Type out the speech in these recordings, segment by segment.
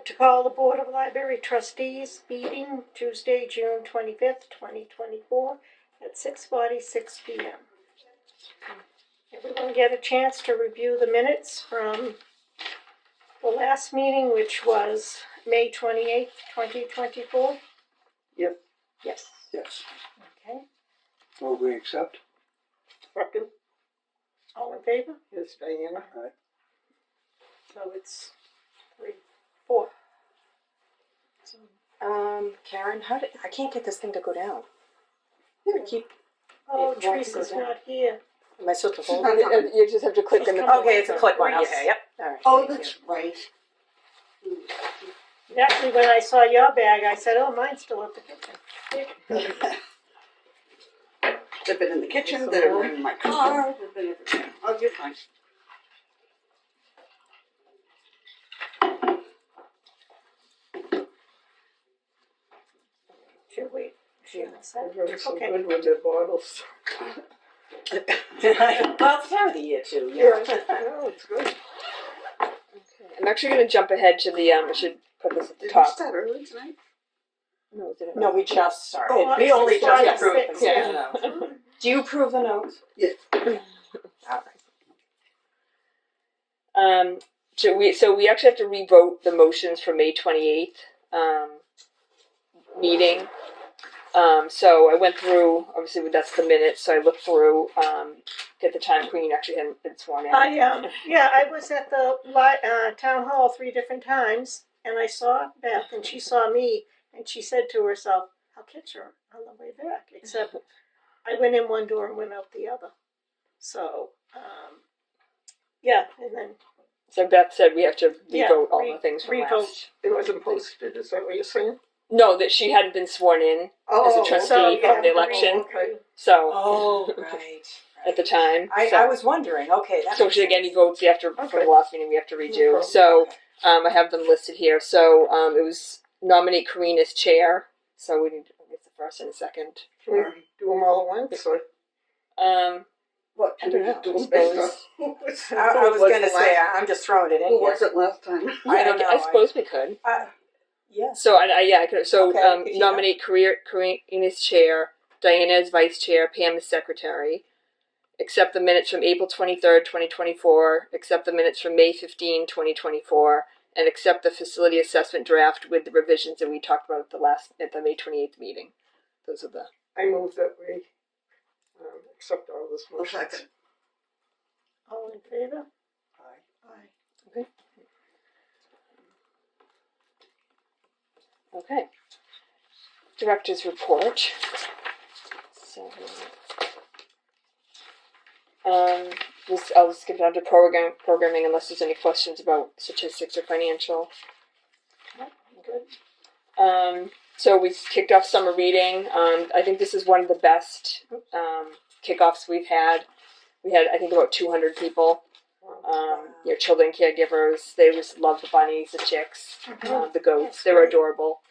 to call the Board of Library Trustees meeting Tuesday, June 25th, 2024 at 6:46 p.m. Everyone get a chance to review the minutes from the last meeting, which was May 28th, 2024? Yep. Yes. Yes. Okay. Will we accept? Second. All in favor? Yes, Diana. Aye. So it's 3-4. So, Karen, I can't get this thing to go down. oh, Teresa's not here. Am I supposed to She's hold not it? coming. You just have to click in the. Okay, it's a click one. Yes. Okay, yep. All right. Oh, that's right. Actually, when I saw your bag, I said, oh, mine's still at the kitchen. They've been in the kitchen, they've been in my car, they've been everywhere. Oh, you're fine. Should we? They're so Okay. good with their bottles. Well, it's time of the year too. Yeah, no, it's good. Okay. I'm actually going to jump ahead to the. I should put this at the Did we top. start early tonight? No, did it? No, we just started. Oh, we only started just approved six, the yeah. notes. Do you approve the notes? Yes. All right. So we actually have to re-vote the motions for May 28th meeting. So I went through, obviously that's the minutes, so I looked through, at the time Queen actually hadn't been sworn in. I was at the town hall 3 different times, and I saw Beth, and she saw me, and she said to herself, I'll catch her on the way back, except I went in one door and went out the other. So, and then... So Beth said we have to re-vote all the things from last. It wasn't posted, is that what you're saying? No, that she hadn't been sworn in as a trustee from the election. Okay. So, Oh, right. at the time. I was wondering. Okay, that So if she get any votes after from the last meeting, we have to redo. No So I have them listed here. So it was nominate Corrine as chair. So we need to get the first and second. Can we do them all at once? Or? What? I don't know. Do I them based suppose. on I was going to say, I'm just throwing it in who here. was it last time? I don't know. I suppose we could. Yes. So I could. So Okay, if you nominate Corrine as chair, Diana as vice chair, Pam as secretary. Accept the minutes from April 23rd, 2024. Accept the minutes from May 15, 2024. And accept the facility assessment draft with the revisions that we talked about at the May 28th meeting. Those are the. I move that we accept all this I'll motion. second. All in favor? Aye. Okay. Okay. Director's report. So, I'll skip down to programming unless there's any questions about statistics or financial. Good. So we kicked off summer reading. I think this is one of the best kickoffs we've had. We had, I think, about 200 people. Children, caregivers. They just love the bunnies, the chicks, the goats. They were adorable.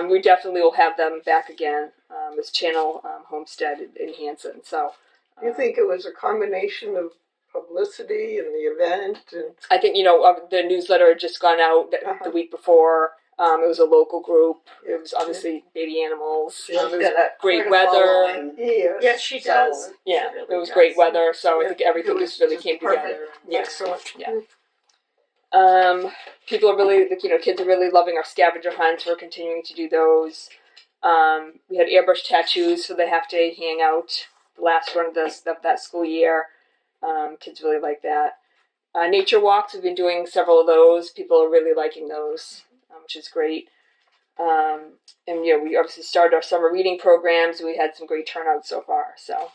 We definitely will have them back again. As Channel Homestead in Hanson. So, Do you think it was a combination of publicity and the event? And I think the newsletter had just gone out the week before. It was a local group. It was obviously baby animals. It was great weather. Yes, she does. Yeah, She really it was does. great weather. So I think everything just really came together. Yeah. Excellent. Yeah. People are really, kids are really loving our scavenger hunts. We're continuing to do those. We had airbrush tattoos for the half-day hangout, the last run of that school year. Kids really like that. Nature walks, we've been doing several of those. People are really liking those, which is great. And we obviously started our summer reading programs. We had some great turnouts so far. So,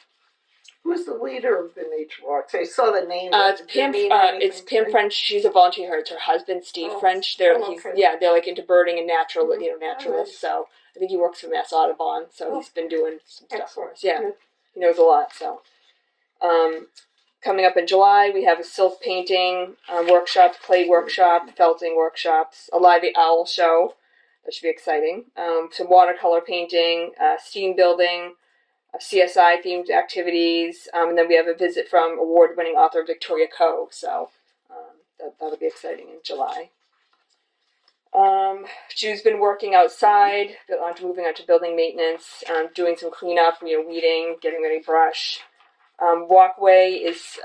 who's the leader of the nature walks? I saw the name. it's Pam. It's Pam French. She's a volunteer. It's her husband, Steve French. They're like into birding and natural, naturalists. So I think he works for Mass Audubon. So he's been doing some stuff for us. Yeah, he knows a lot. So, coming up in July, we have a silk painting workshop, clay workshop, felting workshops, a live owl show. That should be exciting. Some watercolor painting, steam building, CSI themed activities, and then we have a visit from award-winning author Victoria Coe. So that'll be exciting in July. She's been working outside, moving on to building maintenance, doing some cleanup, weeding, getting ready to brush. Walkway is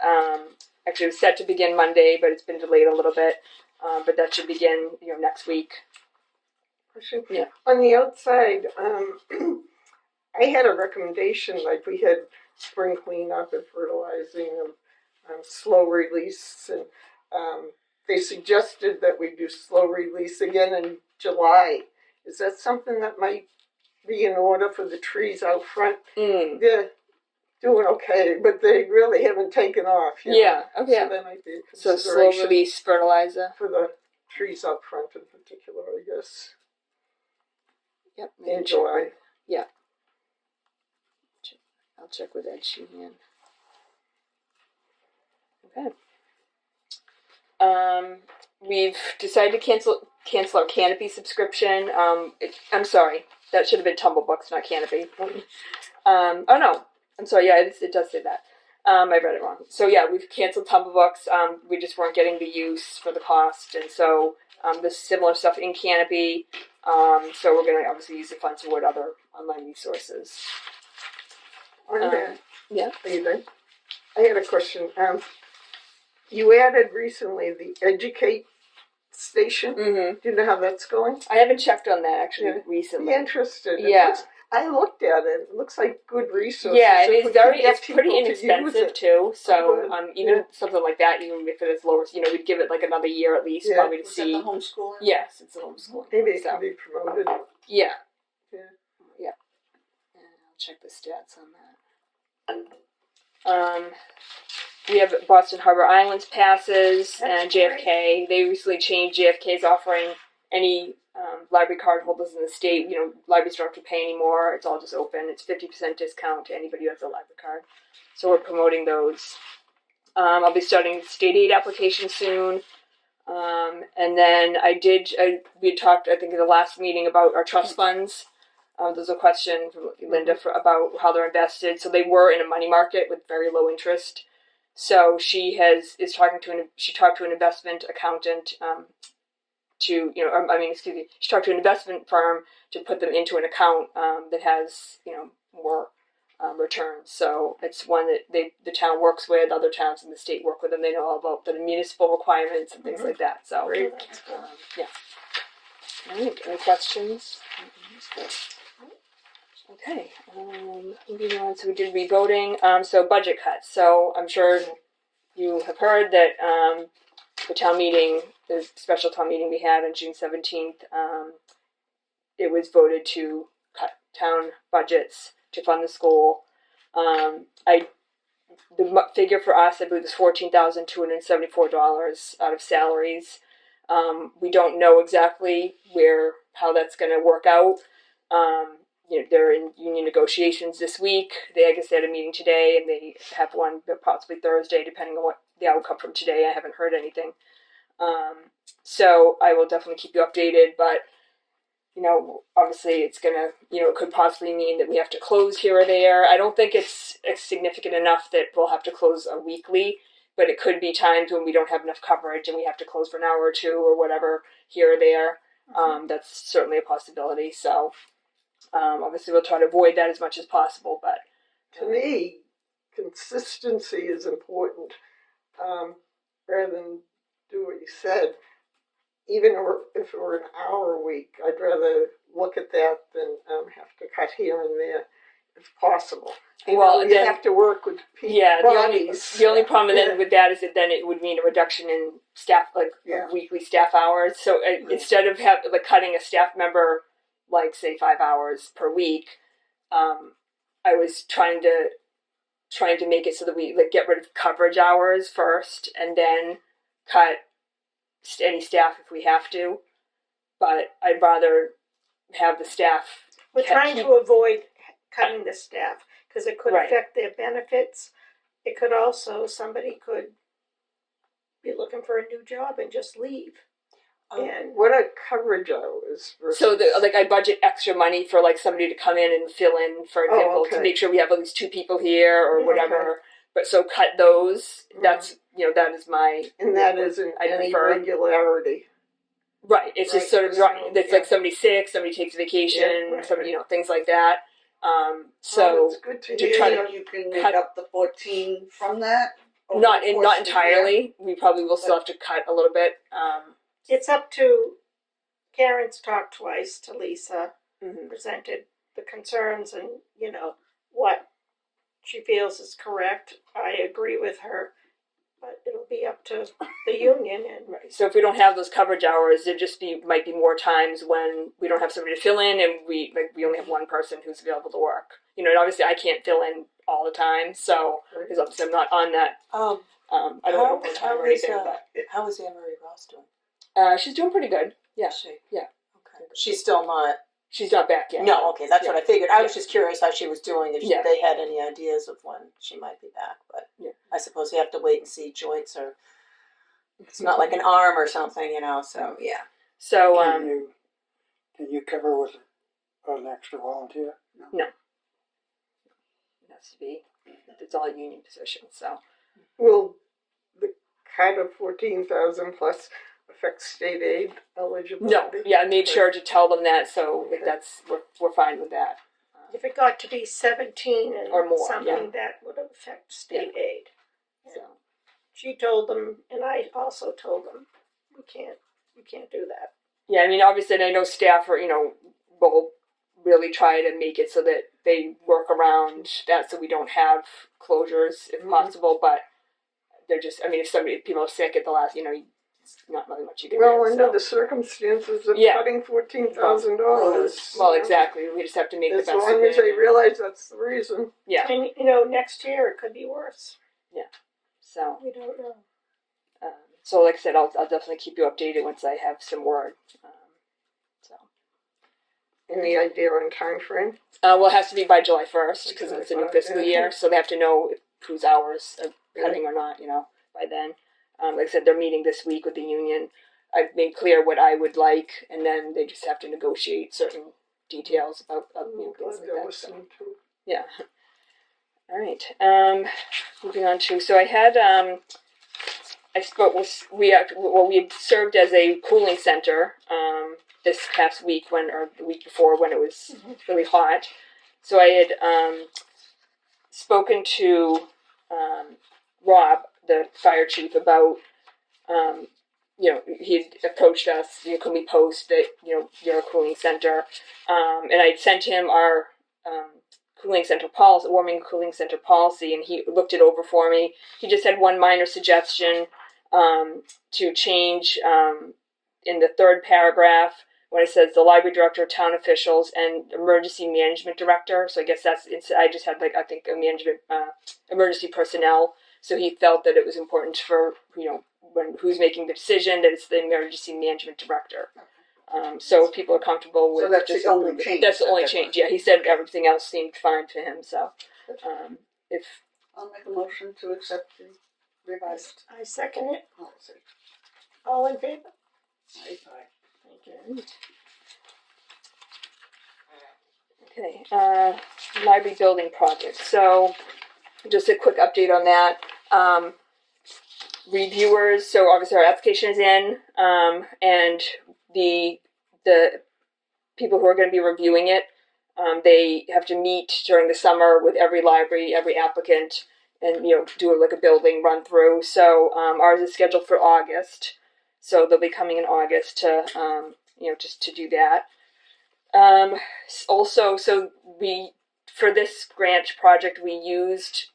actually set to begin Monday, but it's been delayed a little bit. But that should begin, next week. Yeah. On the outside, I had a recommendation, like we had spring cleanup and fertilizing and slow release, and they suggested that we do slow release again in July. Is that something that might be in order for the trees out front? They're doing okay, but they really haven't taken off. Yeah, okay. So that might be a So slow release fertilizer for the trees out front in particular, I guess. Yep. In July. Yeah. I'll check with Ed Sheehan. Okay. We've decided to cancel our Canopy subscription. I'm sorry, that should have been Tumble Books, not Canopy. Oh no, I'm sorry. Yeah, it does say that. I read it wrong. So yeah, we've canceled Tumble Books. We just weren't getting the use for the cost, and so there's similar stuff in Canopy. So we're going to obviously use the funds toward other online resources. Yeah. I had a question. You added recently the Educate station. Mm-hmm. Do you know how that's going? I haven't checked on that actually recently. Be interested. Yeah. I looked at it. It looks like good resources. Yeah, and it's pretty inexpensive too. So even something like that, even if it is lower, we'd give it like another year at least, probably to see. Is that the homeschooling? Yes, it's a homeschooling. Maybe it can be promoted. Yeah. Yeah. Yeah. And I'll check the stats on that. We have Boston Harbor Islands passes and JFK. Great. They recently changed JFK's offering any library card holders in the state. Libraries don't have to pay anymore. It's all just open. It's 50% discount to anybody who has a library card. So we're promoting those. I'll be starting state aid application soon. And then we had talked, I think, in the last meeting about our trust funds. There's a question from Linda about how they're invested. So they were in a money market with very low interest. So she talked to an investment accountant she talked to an investment firm to put them into an account that has more returns. So it's one that the town works with. Other towns in the state work with them. They know all about the municipal requirements and things like that. So yeah. All right. Any questions? Okay. Moving on. So we did revoting. So budget cuts. So I'm sure you have heard that the special town meeting we had on June 17th, it was voted to cut town budgets to fund the school. The figure for us, I believe, is $14,274 out of salaries. We don't know exactly how that's going to work out. They're in union negotiations this week. I guess they had a meeting today, and they have one possibly Thursday, depending on what the outcome from today. I haven't heard anything. So I will definitely keep you updated, but obviously it's gonna, it could possibly mean that we have to close here or there. I don't think it's significant enough that we'll have to close a weekly, but it could be times when we don't have enough coverage and we have to close for an hour or two or whatever here or there. That's certainly a possibility. So obviously we'll try to avoid that as much as possible, but to me, consistency is important. Rather than do what you said, even if it were an hour a week, I'd rather look at that than have to cut here and there if possible. You have to work with people. Yeah, the only problem then with that is that then it would mean a reduction in staff, weekly staff hours. So instead of cutting a staff member, say 5 hours per week, I was trying to make it so that we get rid of coverage hours first and then cut any staff if we have to. But I'd rather have the staff. We're trying to avoid cutting the staff because it could affect their benefits. It could also, somebody could be looking for a new job and just leave. And what are coverage hours? So I budget extra money for somebody to come in and fill in, for example, to make sure we have at least 2 people here or whatever. Okay. But so cut those. That's that is my. And that isn't I any prefer. regularity. Right. It's just sort of it's Yeah. like somebody's sick, somebody takes vacation, Yeah, right, somebody things like that. So it's good to try You to know, you can make cut- up the 14 from that. over not the course of the year. entirely. We probably will still have to cut a little bit. It's up to Karen's talked twice to Lisa, Mhm. presented the concerns and, what she feels is correct. I agree with her, but it'll be up to the union and Right. So if we don't have those coverage hours, there might be more times when we don't have somebody to fill in, and we only have one person who's available to work. And obviously I can't fill in all the time, so because obviously I'm not on that. I don't know overtime or anything, but How is Anne Marie Ross doing? she's doing pretty good. Yeah. Is she? Yeah. Okay. She's still not. She's not back yet. No. Okay, that's what I figured. I was Yeah. just curious how she was doing. If Yeah. they had any ideas of when she might be back, but Yeah. I suppose you have to wait and see joints, or it's not like an arm or something, So yeah. So Can you cover with an extra volunteer? No. It has to be. It's all a union position. So Will the kind of 14,000 plus affect state aid eligibility? no. Yeah, I made sure to tell them that. So we're fine with that. if it got to be 17 and Or more, something, that would affect state aid. So. She told them, and I also told them, we can't do that. Yeah, I mean, obviously, I know staff are, will really try to make it so that they work around that, so we don't have closures if possible. But they're just, I mean, if people are sick at the last, it's not really much you can do. Well, under the circumstances of Yeah. cutting $14,000. Well, exactly. We just have to make As the best long of as it. they realize that's the reason. Yeah. And next year it could be worse. So, We don't know. so like I said, I'll definitely keep you updated once I have some word. So. Any idea on time frame? Well, it has to be by July 1st because July it's a new 1st, fiscal yeah. year, so they have to know whose hours are cutting or not, by then. Like I said, they're meeting this week with the union. I've made clear what I would like, and then they just have to negotiate certain details about things like that. So. Yeah. All right. Moving on to, so I had I spoke with we had served as a cooling center this past week or the week before when it was really hot. So I had spoken to Rob, the fire chief, about he had approached us. Can we post that you're a cooling center? And I sent him our cooling center policy, warming cooling center policy, and he looked it over for me. He just had one minor suggestion to change in the third paragraph when it says the library director, town officials, and emergency management director. So I guess I just had I think a management emergency personnel. So he felt that it was important for who's making the decision that it's the emergency management director. So if people are comfortable with. So that's the only change. That's the only change. Yeah, he said everything else seemed fine to him. So if I'll make a motion to accept the revised. I second it. Policy. All in favor? Aye. Thank you. Okay, library building project. So just a quick update on that. Reviewers, so obviously our application is in, and the people who are going to be reviewing it, they have to meet during the summer with every library, every applicant, and do a building run through. So ours is scheduled for August, so they'll be coming in August to just to do that. Also, so for this grant project we used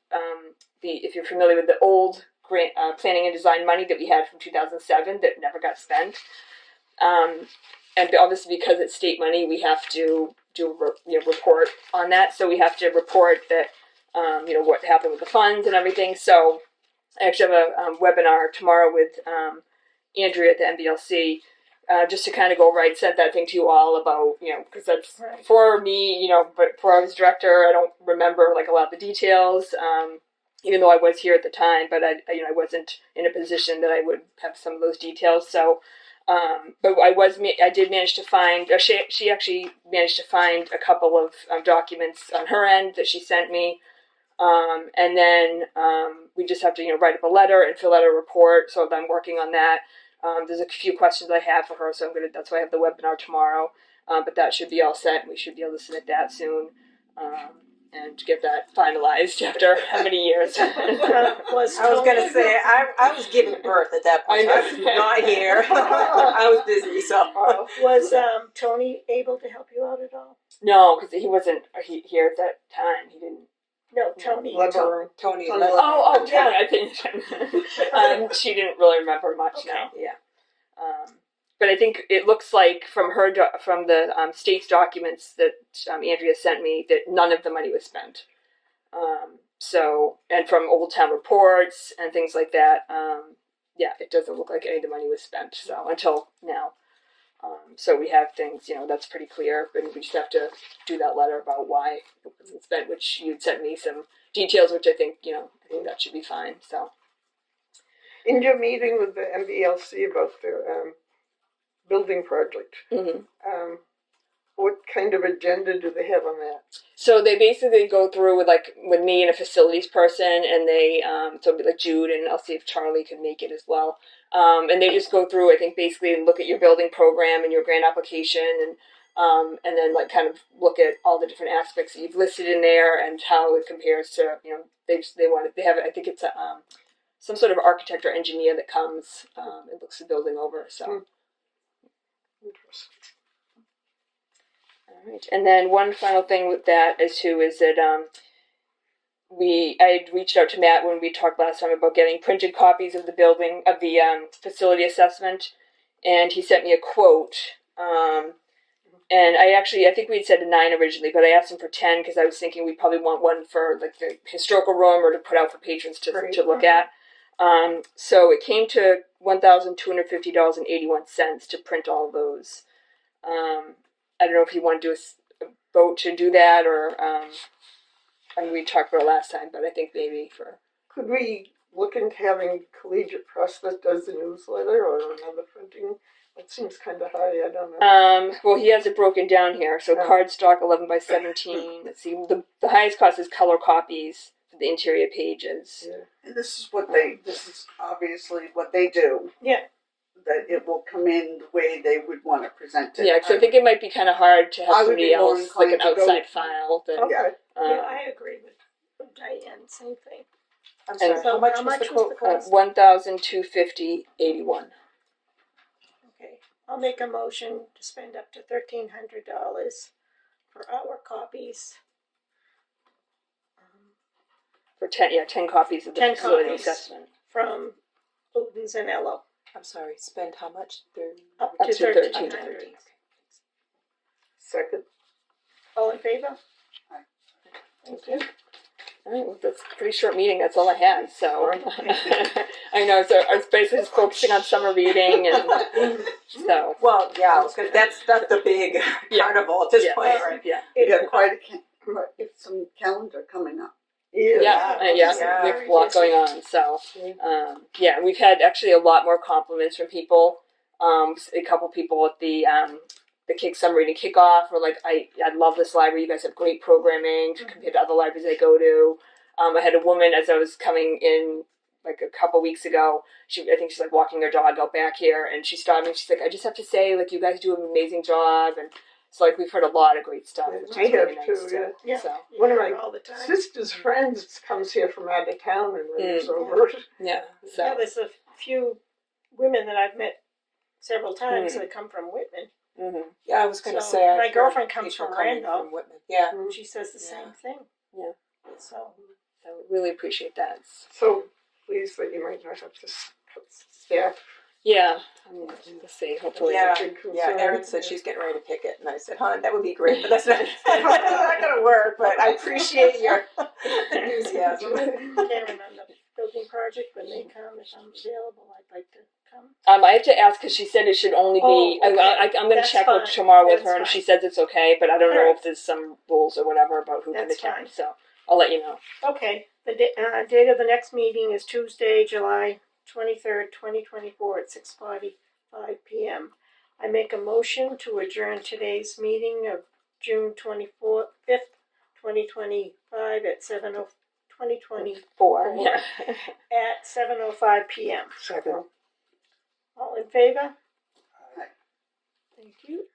if you're familiar with the old grant planning and design money that we had from 2007 that never got spent. And obviously because it's state money, we have to do a report on that. So we have to report that what happened with the funds and everything. So I actually have a webinar tomorrow with Andrea at the NBLC just to kind of go over. I sent that thing to you all about because that's Right. for me. But before I was director, I don't remember a lot of the details. Even though I was here at the time, but I wasn't in a position that I would have some of those details. So, but I did manage to find. She actually managed to find a couple of documents on her end that she sent me And then we just have to write up a letter and fill out a report. So I'm working on that. There's a few questions I have for her, so that's why I have the webinar tomorrow. But that should be all set, and we should be able to submit that soon. And get that finalized after how many years? I was going to say, I was giving birth at that point. I was not here. I was busy, so. Was Tony able to help you out at all? No, because he wasn't here at that time. He didn't. No, Tony. Tony. Tony, yeah. I think she didn't really remember much now. Yeah. But I think it looks like from the state's documents that Andrea sent me that none of the money was spent. And from Old Town reports and things like that, it doesn't look like any of the money was spent. So until now, so we have things, that's pretty clear. But we just have to do that letter about why it wasn't spent, which you'd sent me some details, which I think that should be fine. So In your meeting with the MBLC about their building project, what kind of agenda do they have on that? So they basically go through with me and a facilities person, and they so it'll be like Jude, and I'll see if Charlie can make it as well. And they just go through, I think, basically look at your building program and your grant application, and then kind of look at all the different aspects that you've listed in there and how it compares to they have I think it's some sort of architect or engineer that comes and looks the building over. So. Interesting. All right, and then one final thing with that is that I had reached out to Matt when we talked last time about getting printed copies of the facility assessment, and he sent me a quote. And I think we had said 9 originally, but I asked him for 10 because I was thinking we probably want one for the historical room or to put out for patrons to look at. So it came to $1,250.81 to print all those. I don't know if you want to do a vote to do that, or we talked about it last time, but I think maybe for. Could we look into having Collegiate Press that does the newsletter or another printing? It seems kind of high. I don't know. Well, he has it broken down here. So cardstock 11 by 17. Let's see. The highest cost is color copies for the interior pages. Yeah. And this is obviously what they do. Yeah. That it will come in the way they would want to present it. Yeah, because I think it might be kind of hard to have somebody else, like an outside file. That, yeah, I agree with Diane. Same thing. I'm sorry. So how much was the cost? $1,250.81. Okay, I'll make a motion to spend up to $1,300 for our copies. For 10 copies of the 10 facility copies assessment from Luton Zanello. I'm sorry, spend how much? Up to to $1,300. Second. All in favor? Aye. Thank you. All right, well, that's a pretty short meeting. That's all I had. So I know. So I was basically just focusing on summer reading, and so. Well, yeah, that's the big carnival at this point, right? Yeah. You have quite some calendar coming up. Yeah, we have a lot going on. So, we've had actually a lot more compliments from people. A couple people at the summer reading kickoff were like, I love this library. You guys have great programming compared to other libraries I go to. I had a woman as I was coming in like a couple weeks ago. I think she's like walking her dog out back here, and she stopped me. She's like, I just have to say, like, you guys do an amazing job, and so like we've heard a lot of great stuff. Which I is have really nice too. Yeah. So One of my all the time. sister's friends comes here from out of town and reads over. Yeah. So yeah, there's a few women that I've met several times that come from Whitman. Mm-hmm. Yeah, I was going to So say. my girlfriend comes from Randolph. From Whitman. Yeah. She says the same thing. Yeah. So we really appreciate that. So pleased that you might not have to cut staff. Yeah. Let's see. Hopefully. Yeah. Erin said she's getting ready to pick it, and I said, "Hon, that would be great, but that's not going to work." But I appreciate your enthusiasm. Karen on the building project, when they come, if I'm available, I'd like to come. I have to ask because she said it should only be. Okay. I'm going to check fine. tomorrow with That's her, and fine. she says it's okay. But I don't know Alright. if there's some rules or whatever about who can That's attend. fine. So I'll let you know. Okay. The date of the next meeting is Tuesday, July 23rd, 2024 at 6:45 p.m. I make a motion to adjourn today's meeting of June 25th, 2025 at 7:12 2024 Yeah. at 7:05 p.m. Second. All in favor? Aye. Thank you.